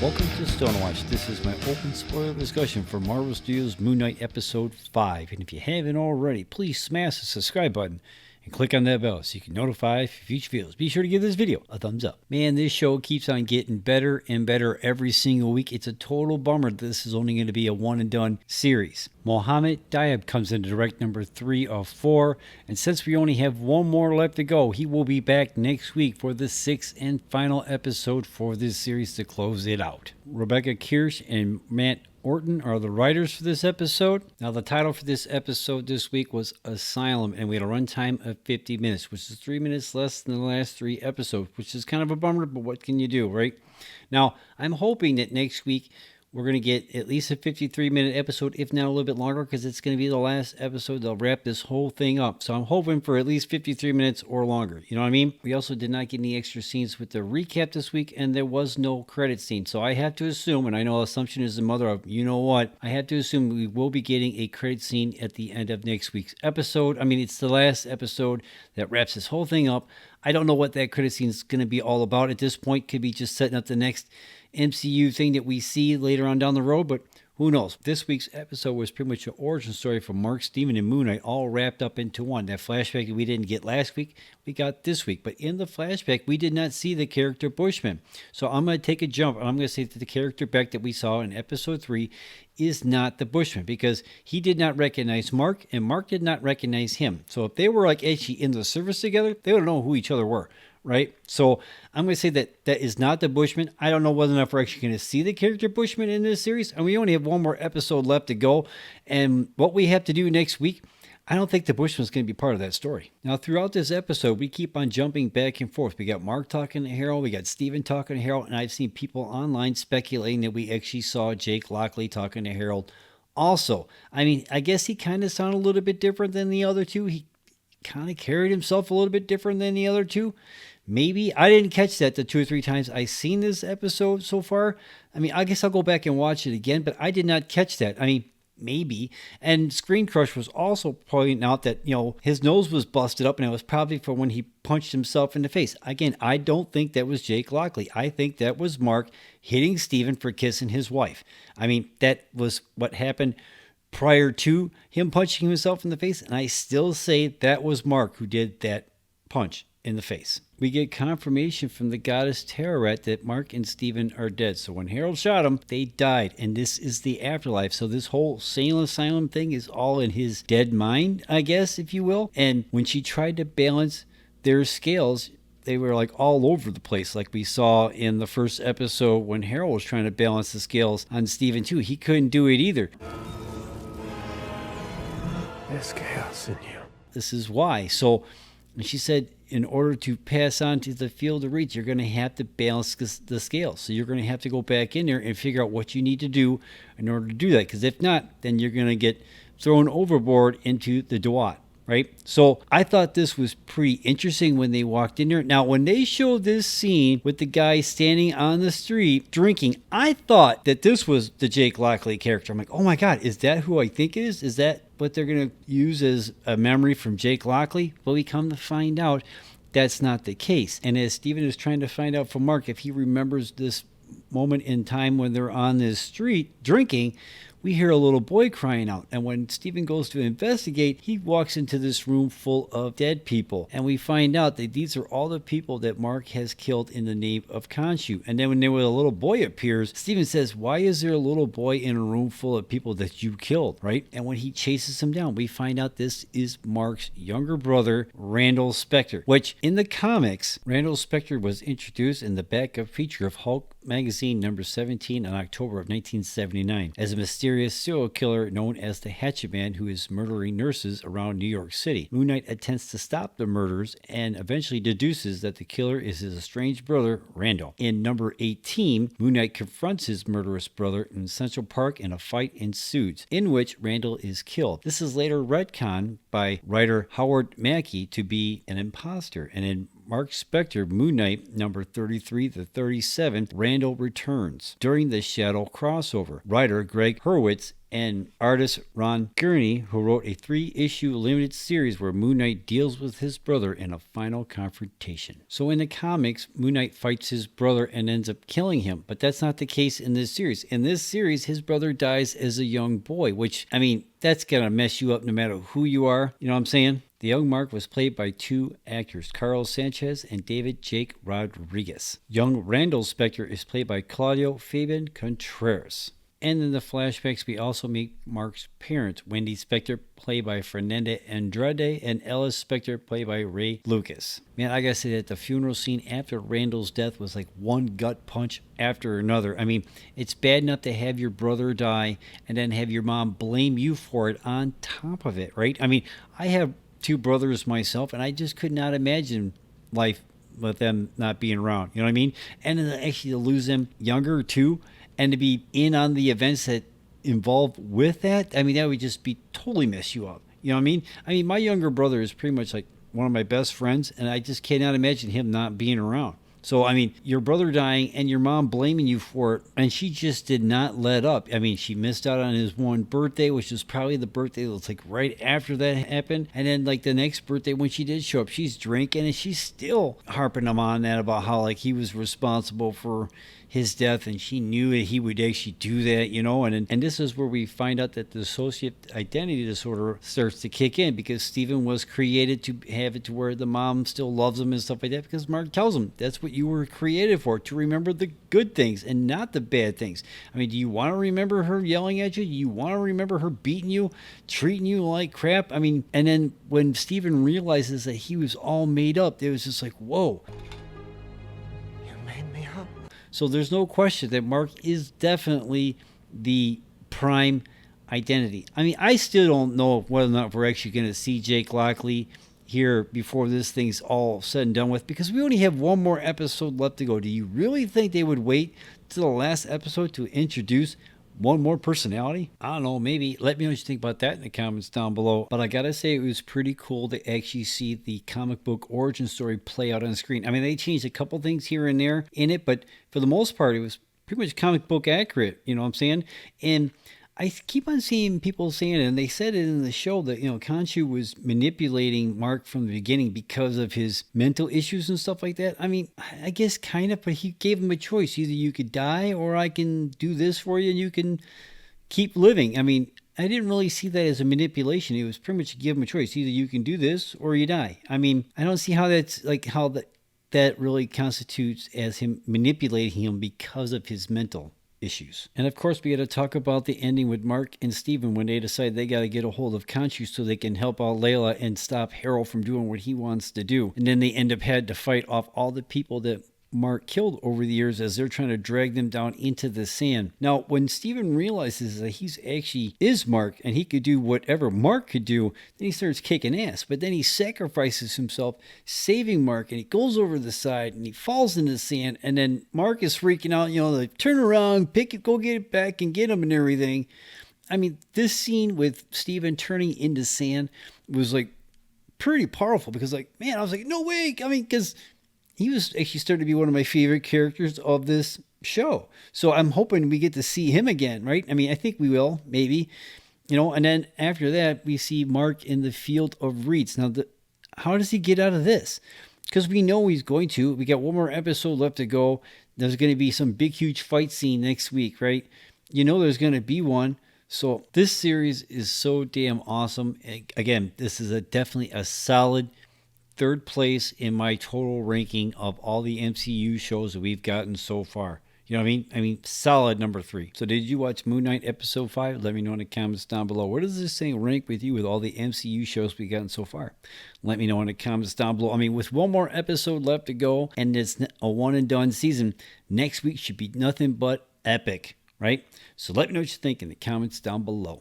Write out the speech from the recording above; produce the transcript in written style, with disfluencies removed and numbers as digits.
Welcome to Stonewatch. This is my open spoiler discussion for Marvel Studios' Moon Knight Episode 5. And if you haven't already, please smash the subscribe button and click on that bell so you can notify future videos. Be sure to give this video a thumbs up. Man, this show keeps on getting better and better every single week. It's a total bummer that this is only going to be a one and done series. Mohammed Diab comes in to direct number 3 of 4, and since we only have one more left to go, he will be back next week for the 6th and final episode for this series to close it out. Rebecca Kirsch and Matt Orton are the writers for this episode. Now, the title for this episode this week was Asylum, and we had a runtime of 50 minutes, which is 3 minutes less than the last 3 episodes, which is kind of a bummer, but what can you do, right? Now, I'm hoping that next week we're going to get at least a 53-minute episode, if not a little bit longer, because it's going to be the last episode. They'll wrap this whole thing up. So I'm hoping for at least 53 minutes or longer. You know what I mean? We also did not get any extra scenes with the recap this week, and there was no credit scene. So I have to assume, and I know assumption is the mother of you know what, I have to assume we will be getting a credit scene at the end of next week's episode. I mean, it's the last episode that wraps this whole thing up. I don't know what that credit scene is going to be all about at this point. Could be just setting up the next MCU thing that we see later on down the road, but who knows? This week's episode was pretty much an origin story for Mark, Steven, and Moon Knight all wrapped up into one. That flashback that we didn't get last week, we got this week. But in the flashback, we did not see the character Bushman. So I'm going to take a jump, and I'm going to say that the character Beck that we saw in episode 3 is not the Bushman, because he did not recognize Mark, and Mark did not recognize him. So if they were like actually in the service together, they would know who each other were. Right? So I'm going to say that that is not the Bushman. I don't know whether or not we're actually going to see the character Bushman in this series. And we only have one more episode left to go. And what we have to do next week, I don't think the Bushman's going to be part of that story. Now, throughout this episode, we keep on jumping back and forth. We got Mark talking to Harold. We got Steven talking to Harold. And I've seen people online speculating that we actually saw Jake Lockley talking to Harold also. I mean, I guess he kind of sounded a little bit different than the other two. He kind of carried himself a little bit different than the other two. Maybe. I didn't catch that the 2 or 3 times I've seen this episode so far. I mean, I guess I'll go back and watch it again, but I did not catch that. I mean, maybe. And Screen Crush was also pointing out that, you know, his nose was busted up, and it was probably for when he punched himself in the face. Again, I don't think that was Jake Lockley. I think that was Mark hitting Steven for kissing his wife. I mean, that was what happened prior to him punching himself in the face, and I still say that was Mark who did that punch in the face. We get confirmation from the goddess Tararat that Mark and Steven are dead. So when Harold shot him, they died, and this is the afterlife. So this whole Salem Asylum thing is all in his dead mind, I guess, if you will. And when she tried to balance their scales, they were like all over the place, like we saw in the first episode when Harold was trying to balance the scales on Steven too. He couldn't do it either. There's chaos in you. This is why. So she said, in order to pass on to the field of reeds, you're going to have to balance the scales. So you're going to have to go back in there and figure out what you need to do in order to do that. Because if not, then you're going to get thrown overboard into the Duat, right? So I thought this was pretty interesting when they walked in there. Now, when they showed this scene with the guy standing on the street drinking, I thought that this was the Jake Lockley character. I'm like, oh my God, is that who I think it is? Is that what they're going to use as a memory from Jake Lockley? But we come to find out that's not the case. And as Steven is trying to find out from Mark if he remembers this moment in time when they're on this street drinking, we hear a little boy crying out. And when Steven goes to investigate, he walks into this room full of dead people. And we find out that these are all the people that Mark has killed in the name of Khonshu. And then when a little boy appears, Steven says, why is there a little boy in a room full of people that you killed, right? And when he chases him down, we find out this is Mark's younger brother, Randall Spector, which in the comics, Randall Spector was introduced in the backup feature of Hulk magazine number 17 in October of 1979 as a mysterious serial killer known as the Hatchet Man who is murdering nurses around New York City. Moon Knight attempts to stop the murders and eventually deduces that the killer is his estranged brother, Randall. In number 18, Moon Knight confronts his murderous brother in Central Park and a fight ensues, in which Randall is killed. This is later retconned by writer Howard Mackey to be an imposter, and in Mark Spector, Moon Knight, number 33 to 37, Randall returns. During the Shadow crossover, writer Greg Hurwitz and artist Ron Gurney, who wrote a 3-issue limited series where Moon Knight deals with his brother in a final confrontation. So in the comics, Moon Knight fights his brother and ends up killing him, but that's not the case in this series. In this series, his brother dies as a young boy, which, I mean, that's gonna mess you up no matter who you are. You know what I'm saying? The young Mark was played by 2 actors, Carlos Sanchez and David Jake Rodriguez. Young Randall Spector is played by Claudio Fabian Contreras. And in the flashbacks, we also meet Mark's parents, Wendy Spector, played by Fernanda Andrade, and Ellis Spector, played by Ray Lucas. Man, I gotta say that the funeral scene after Randall's death was like one gut punch after another. I mean, it's bad enough to have your brother die and then have your mom blame you for it on top of it, right? I mean, I have 2 brothers myself, and I just could not imagine life with them not being around. You know what I mean? And then actually to lose them younger too, and to be in on the events that involved with that, I mean, that would just be totally mess you up. You know what I mean? I mean, my younger brother is pretty much like one of my best friends, and I just cannot imagine him not being around. So, I mean, your brother dying and your mom blaming you for it, and she just did not let up. I mean, she missed out on his one birthday, which was probably the birthday that was like right after that happened. And then like the next birthday when she did show up, she's drinking and she's still harping him on that about how like he was responsible for his death, and she knew that he would actually do that, you know. And this is where we find out that the dissociative identity disorder starts to kick in, because Steven was created to have it to where the mom still loves him and stuff like that, because Mark tells him that's what you were created for, to remember the good things and not the bad things. I mean, do you want to remember her yelling at you? Do you want to remember her beating you, treating you like crap? I mean, and then when Steven realizes that he was all made up, it was just like, whoa. So there's no question that Mark is definitely the prime identity. I mean, I still don't know whether or not we're actually going to see Jake Lockley here before this thing's all said and done with, because we only have one more episode left to go. Do you really think they would wait till the last episode to introduce one more personality? I don't know, maybe. Let me know what you think about that in the comments down below. But I gotta say, it was pretty cool to actually see the comic book origin story play out on screen. I mean, they changed a couple things here and there in it, but for the most part, it was pretty much comic book accurate, you know what I'm saying? And I keep on seeing people saying it, and they said it in the show that, you know, Khonshu was manipulating Mark from the beginning because of his mental issues and stuff like that. I mean, I guess kind of, but he gave him a choice. Either you could die, or I can do this for you and you can keep living. I mean, I didn't really see that as a manipulation. It was pretty much to give him a choice. Either you can do this or you die. I mean, I don't see how that's like how that really constitutes as him manipulating him because of his mental issues. And of course, we got to talk about the ending with Mark and Steven when they decide they got to get a hold of Khonshu so they can help out Layla and stop Harold from doing what he wants to do. And then they end up had to fight off all the people that Mark killed over the years as they're trying to drag them down into the sand. Now, when Steven realizes that he's actually is Mark and he could do whatever Mark could do, then he starts kicking ass. But then he sacrifices himself, saving Mark, and he goes over the side and he falls into the sand. And then Mark is freaking out, you know, like, turn around, pick it, go get it back and get him and everything. I mean, this scene with Steven turning into sand was like pretty powerful, because like, man, I was like, no way. I mean, because he was actually starting to be one of my favorite characters of this show. So I'm hoping we get to see him again, right? I mean, I think we will, maybe. You know, and then after that, we see Mark in the field of reeds. Now, how does he get out of this? Because we know he's going to. We got one more episode left to go. There's going to be some big, huge fight scene next week, right? You know there's going to be one. So this series is so damn awesome. Again, this is definitely a solid third place in my total ranking of all the MCU shows that we've gotten so far. You know what I mean? I mean, solid number 3. So did you watch Moon Knight episode 5? Let me know in the comments down below. Where does this thing rank with you with all the MCU shows we've gotten so far? Let me know in the comments down below. I mean, with one more episode left to go, and it's a one and done season, next week should be nothing but epic, right? So let me know what you think in the comments down below.